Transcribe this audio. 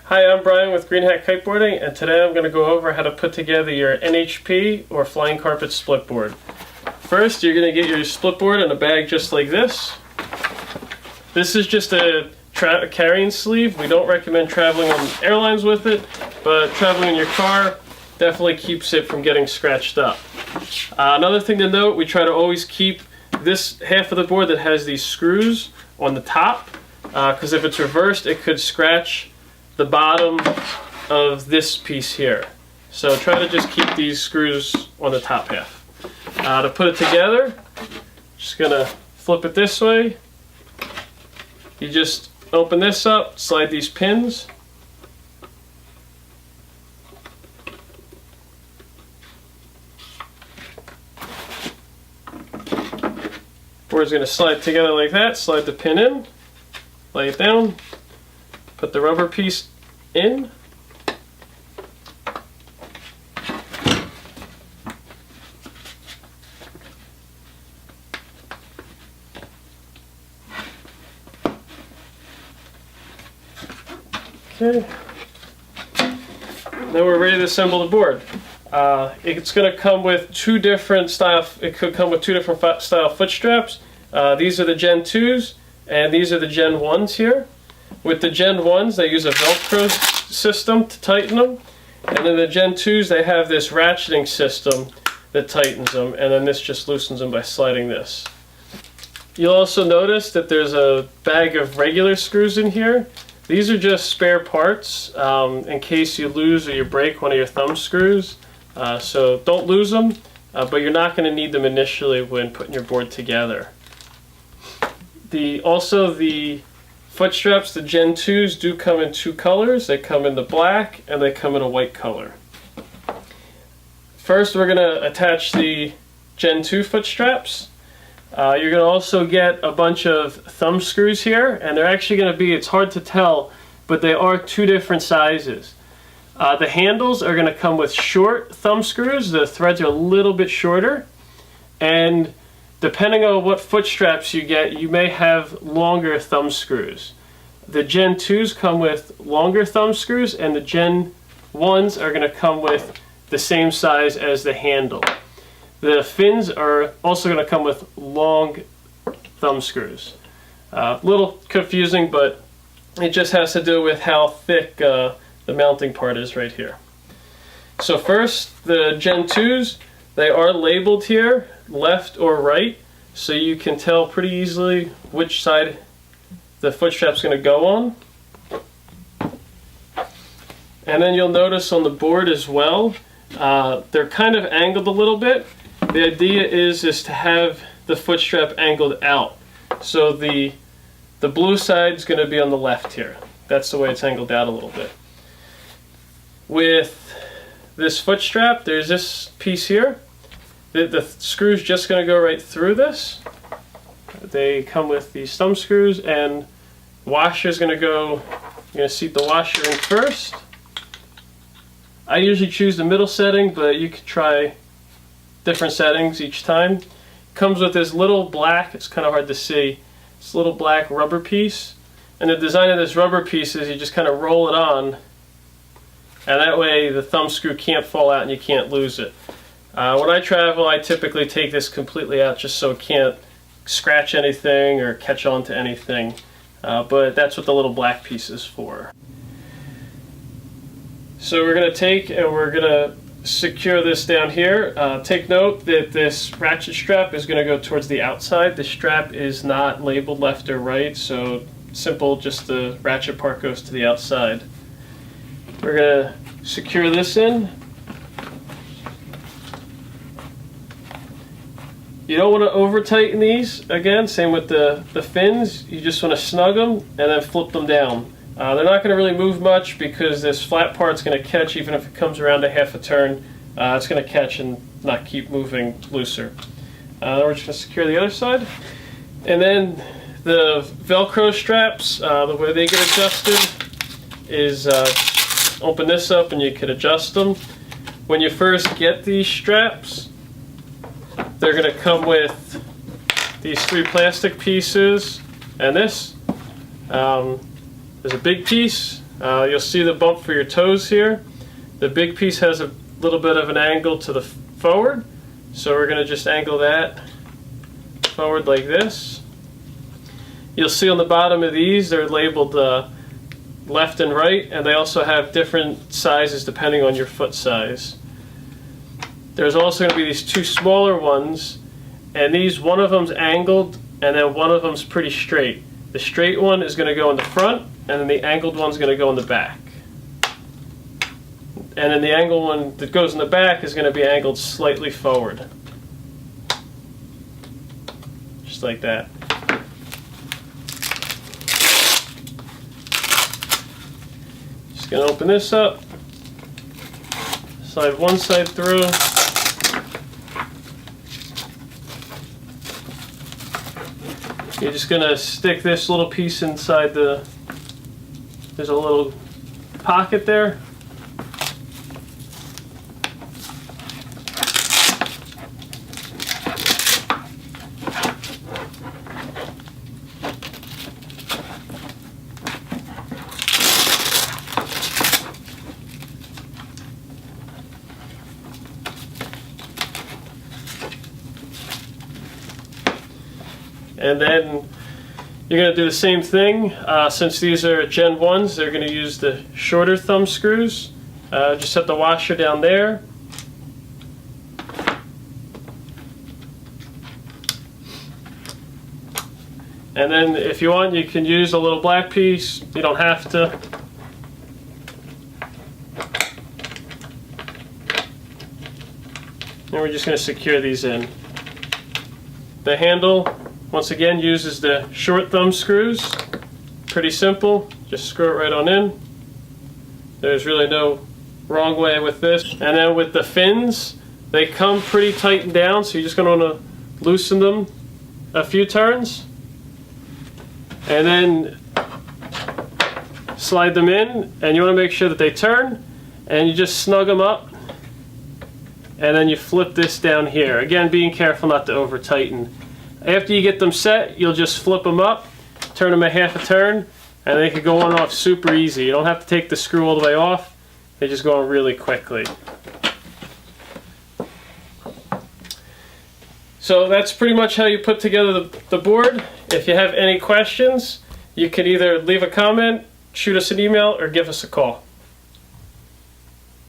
Hi, I'm Brian with Green Hat Kiteboarding, and today I'm going to go over how to put together your NHP or flying carpet split board. First, you're going to get your split board in a bag just like this. This is just a carrying sleeve. We don't recommend traveling on airlines with it, but traveling in your car definitely keeps it from getting scratched up. Another thing to note, we try to always keep this half of the board that has these screws on the top, because if it's reversed, it could scratch the bottom of this piece here. So try to just keep these screws on the top half. To put it together, just gonna flip it this way. You just open this up, slide these pins. Board's gonna slide together like that. Slide the pin in, lay it down, put the rubber piece in. Okay. Now we're ready to assemble the board. It's going to come with two different style. It could come with two different style foot straps. These are the Gen 2s, and these are the Gen 1s here. With the Gen 1s, they use a Velcro system to tighten them, and then the Gen 2s, they have this ratcheting system that tightens them, and then this just loosens them by sliding this. You'll also notice that there's a bag of regular screws in here. These are just spare parts in case you lose or you break one of your thumb screws. So don't lose them, but you're not going to need them initially when putting your board together. Also the foot straps, the Gen 2s, do come in two colors. They come in the black and they come in a white color. First, we're going to attach the Gen 2 foot straps. You're going to also get a bunch of thumb screws here, and they're actually going to be, it's hard to tell, but they are two different sizes. The handles are going to come with short thumb screws. The threads are a little bit shorter, and depending on what foot straps you get, you may have longer thumb screws. The Gen 2s come with longer thumb screws, and the Gen 1s are going to come with the same size as the handle. The fins are also going to come with long thumb screws. A little confusing, but it just has to do with how thick the mounting part is right here. So first, the Gen 2s, they are labeled here, left or right, so you can tell pretty easily which side the foot strap's going to go on. And then you'll notice on the board as well, they're kind of angled a little bit. The idea is to have the foot strap angled out. So the blue side is going to be on the left here. That's the way it's angled out a little bit. With this foot strap, there's this piece here. The screw's just going to go right through this. They come with these thumb screws, and washer's going to go, you're going to seat the washer in first. I usually choose the middle setting, but you could try different settings each time. Comes with this little black, it's kind of hard to see, this little black rubber piece. And the design of this rubber piece is you just kind of roll it on, and that way the thumb screw can't fall out and you can't lose it. When I travel, I typically take this completely out just so it can't scratch anything or catch on to anything. But that's what the little black piece is for. So we're going to take and we're going to secure this down here. Take note that this ratchet strap is going to go towards the outside. The strap is not labeled left or right, so simple, just the ratchet part goes to the outside. We're going to secure this in. You don't want to over tighten these. Again, same with the fins. You just want to snug them and then flip them down. They're not going to really move much because this flat part's going to catch even if it comes around a half a turn. It's going to catch and not keep moving looser. We're just going to secure the other side. And then the Velcro straps, the way they get adjusted is open this up and you can adjust them. When you first get these straps, they're going to come with these three plastic pieces and this. There's a big piece, You'll see the bump for your toes here. The big piece has a little bit of an angle to the forward, so we're going to just angle that forward like this. You'll see on the bottom of these they're labeled left and right, and they also have different sizes depending on your foot size. There's also going to be these two smaller ones, and these, one of them's angled and then one of them's pretty straight. The straight one is going to go in the front, and then the angled one's going to go in the back. And then the angled one that goes in the back is going to be angled slightly forward. Just like that. Just going to open this up, slide one side through. You're just going to stick this little piece inside there's a little pocket there. And then you're going to do the same thing. Since these are Gen 1s, they're going to use the shorter thumb screws. Just set the washer down there. And then if you want, you can use a little black piece. You don't have to. And we're just going to secure these in. The handle, once again, uses the short thumb screws. Pretty simple, just screw it right on in. There's really no wrong way with this. And then with the fins, they come pretty tightened down, so you're just going to want to loosen them a few turns. And then slide them in, and you want to make sure that they turn, and you just snug them up. And then you flip this down here. Again, being careful not to over tighten. After you get them set, you'll just flip them up, turn them a half a turn, and they can go on off super easy. You don't have to take the screw all the way off. They just go on really quickly. So that's pretty much how you put together the board. If you have any questions, you can either leave a comment, shoot us an email, or give us a call.